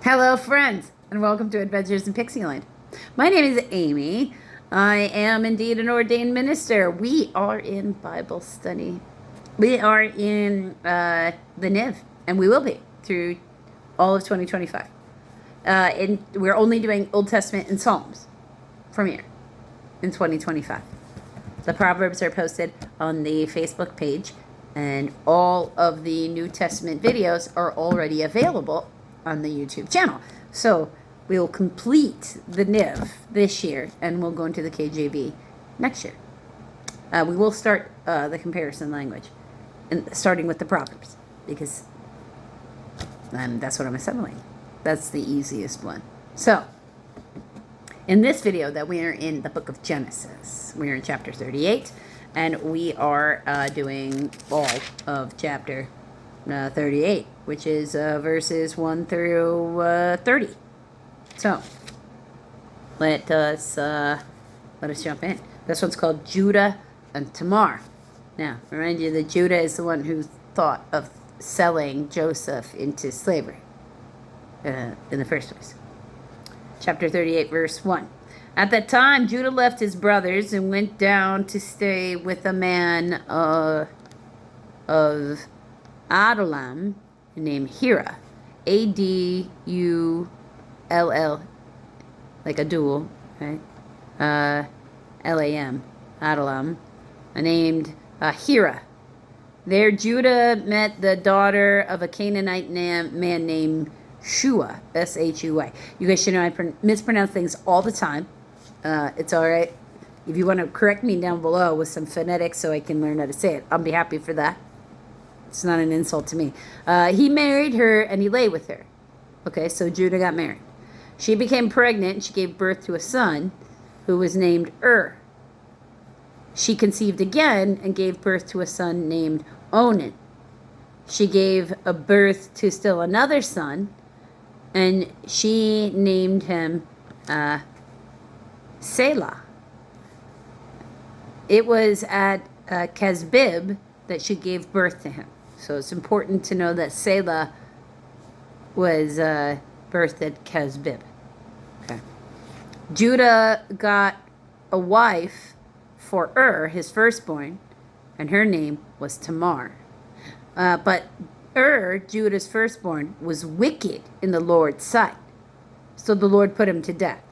Hello, friends, and welcome to Adventures in Pixieland. My name is Amy. I am indeed an ordained minister. We are in Bible study. We are in the NIV, and we will be through all of 2025. And we're only doing Old Testament and Psalms from here in 2025. The Proverbs are posted on the Facebook page, and all of the New Testament videos are already available on the YouTube channel. So we'll complete the NIV this year, and we'll go into the KJV next year. We will start the comparison language, and starting with the Proverbs, because that's what I'm assembling. That's the easiest one. So, in this video that we are in the book of Genesis, we are in chapter 38, and we are doing all of chapter 38, which is verses 1 through 30. So, let us jump in. This one's called Judah and Tamar. Now, remind you that Judah is the one who thought of selling Joseph into slavery in the first place. Chapter 38, verse 1. At that time, Judah left his brothers and went down to stay with a man of Adullam named Hira. Adull, like a duel, right? Lam, Adullam, named Hira. There Judah met the daughter of a Canaanite man named Shua, S-H-U-A. You guys should know I mispronounce things all the time. It's all right. If you want to correct me down below with some phonetics so I can learn how to say it, I'll be happy for that. It's not an insult to me. He married her and he lay with her. Okay, so Judah got married. She became pregnant and she gave birth to a son who was named She conceived again and gave birth to a son named Onan. She gave a birth to still another son, and she named him Selah. It was at Kezbib that she gave birth to him. So it's important to know that Selah was birthed at Kezbib. Okay. Judah got a wife for his firstborn, and her name was Tamar. But Judah's firstborn, was wicked in the Lord's sight. So the Lord put him to death.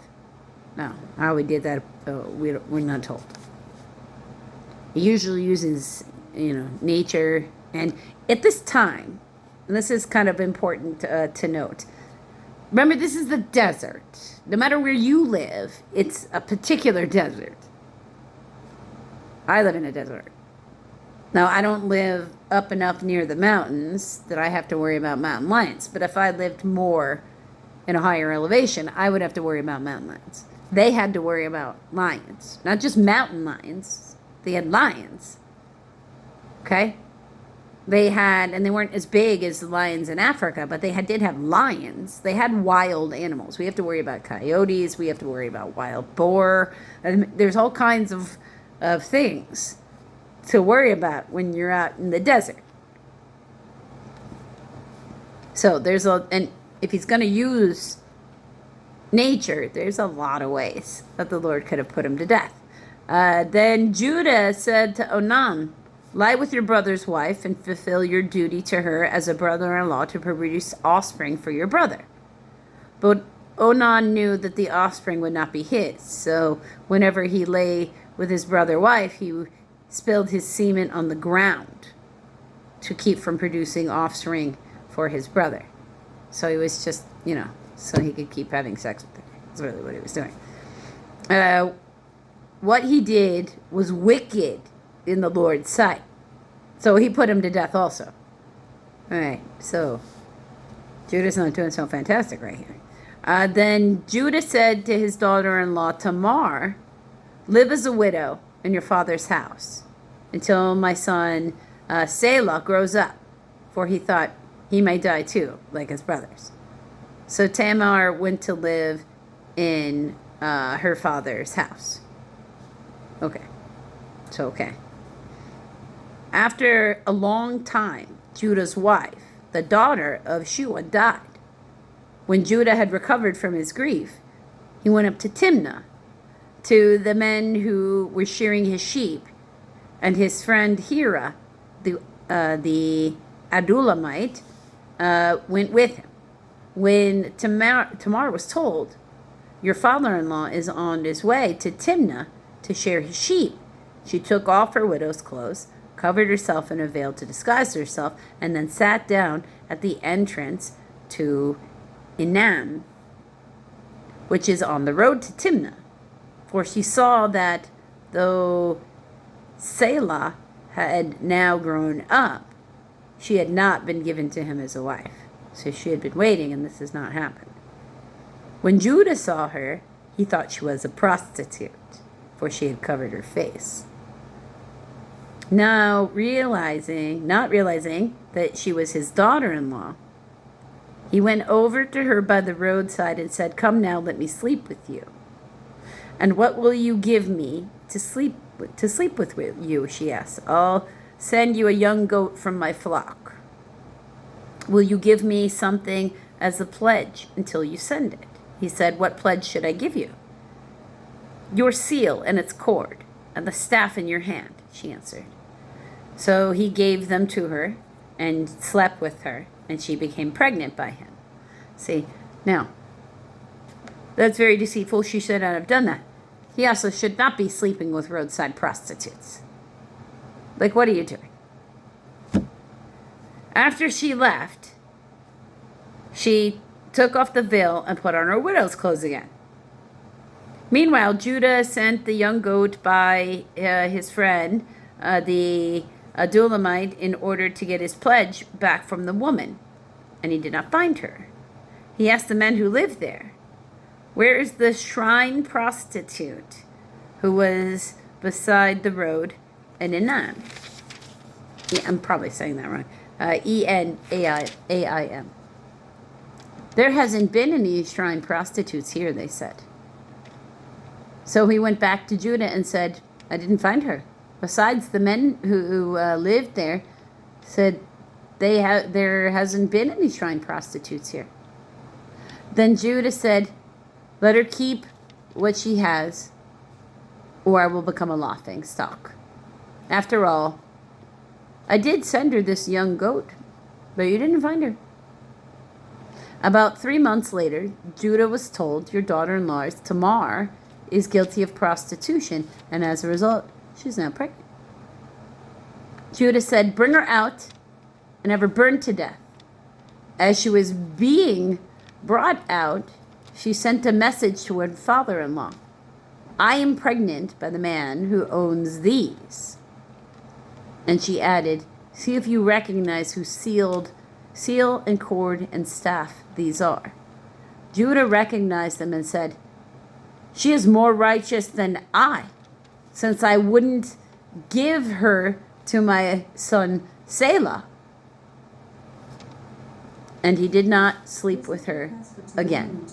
Now, how he did that, we're not told. He usually uses, nature. And at this time, and this is kind of important to note, remember, this is the desert. No matter where you live, it's a particular desert. I live in a desert. Now, I don't live up enough near the mountains that I have to worry about mountain lions. But if I lived more in a higher elevation, I would have to worry about mountain lions. They had to worry about lions. Not just mountain lions. They had lions. Okay? And they weren't as big as the lions in Africa, but they did have lions. They had wild animals. We have to worry about coyotes. We have to worry about wild boar. And there's all kinds of things to worry about when you're out in the desert. So and if he's going to use nature, there's a lot of ways that the Lord could have put him to death. Then Judah said to Onan, lie with your brother's wife and fulfill your duty to her as a brother-in-law to produce offspring for your brother. But Onan knew that the offspring would not be his, so whenever he lay with his brother's wife, he spilled his semen on the ground to keep from producing offspring for his brother. So he was just, so he could keep having sex with her. That's really what he was doing. What he did was wicked in the Lord's sight. So he put him to death also. All right, so Judah's not doing so fantastic right here. Then Judah said to his daughter-in-law Tamar, live as a widow in your father's house until my son Selah grows up, for he thought he might die too, like his brothers. So Tamar went to live in her father's house. Okay. After a long time, Judah's wife, the daughter of Shua, died. When Judah had recovered from his grief, he went up to Timnah, to the men who were shearing his sheep, and his friend Hira, the Adulamite, went with him. When Tamar was told, "Your father-in-law is on his way to Timnah to shear his sheep," she took off her widow's clothes, covered herself in a veil to disguise herself, and then sat down at the entrance to Enam, which is on the road to Timnah. For she saw that though Selah had now grown up, she had not been given to him as a wife. So she had been waiting, and this has not happened. When Judah saw her, he thought she was a prostitute, for she had covered her face. Now, not realizing that she was his daughter-in-law, he went over to her by the roadside and said, "Come now, let me sleep with you." "And what will you give me to sleep with you?" she asked. "I'll send you a young goat from my flock." "Will you give me something as a pledge until you send it?" He said, "What pledge should I give you?" "Your seal and its cord, and the staff in your hand," she answered. So he gave them to her and slept with her, and she became pregnant by him. See, now, that's very deceitful. She should not have done that. He also should not be sleeping with roadside prostitutes. Like, what are you doing? After she left, she took off the veil and put on her widow's clothes again. Meanwhile, Judah sent the young goat by his friend, the Adulamite, in order to get his pledge back from the woman, and he did not find her. He asked the men who lived there, "Where is the shrine prostitute who was beside the road in Enam?" Yeah, I'm probably saying that wrong. Enaim. "There hasn't been any shrine prostitutes here," they said. So he went back to Judah and said, "I didn't find her." Besides, the men who lived there said there hasn't been any shrine prostitutes here. Then Judah said, "Let her keep what she has, or I will become a laughing stock. After all, I did send her this young goat, but you didn't find her." About 3 months later, Judah was told, "Your daughter-in-law, Tamar, is guilty of prostitution, and as a result, she's now pregnant." Judah said, "Bring her out and have her burned to death." As she was being brought out, she sent a message to her father-in-law, "I am pregnant by the man who owns these." And she added, "See if you recognize whose seal and cord and staff these are." Judah recognized them and said, "She is more righteous than I, since I wouldn't give her to my son Selah." And he did not sleep with her again.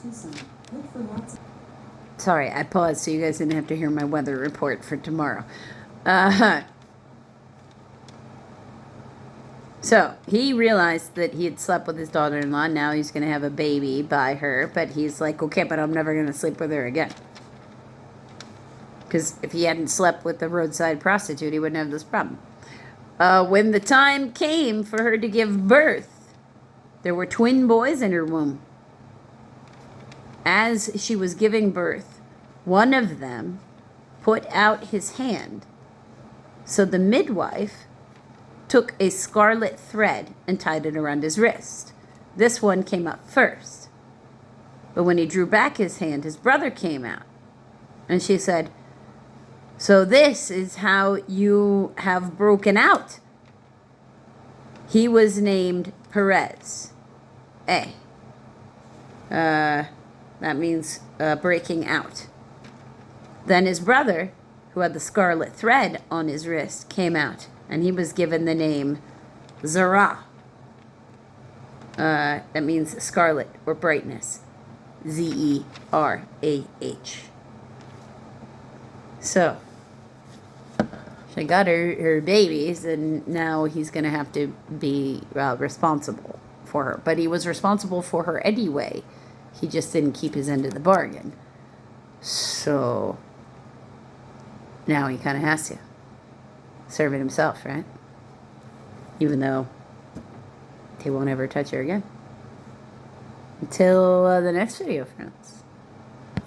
Sorry, I paused so you guys didn't have to hear my weather report for tomorrow. So he realized that he had slept with his daughter-in-law. Now he's going to have a baby by her. But he's like, okay, but I'm never going to sleep with her again. Because if he hadn't slept with the roadside prostitute, he wouldn't have this problem. When the time came for her to give birth, there were twin boys in her womb. As she was giving birth, one of them put out his hand. So the midwife took a scarlet thread and tied it around his wrist. This one came up first. But when he drew back his hand, his brother came out. And she said, "So this is how you have broken out." He was named Perez. That means breaking out. Then his brother, who had the scarlet thread on his wrist, came out, and he was given the name Zerah. That means scarlet or brightness. Zerah. So she got her babies, and now he's going to have to be responsible for her. But he was responsible for her anyway, He just didn't keep his end of the bargain. So now he kind of has to serve it himself, right? Even though he won't ever touch her again. Until the next video, friends.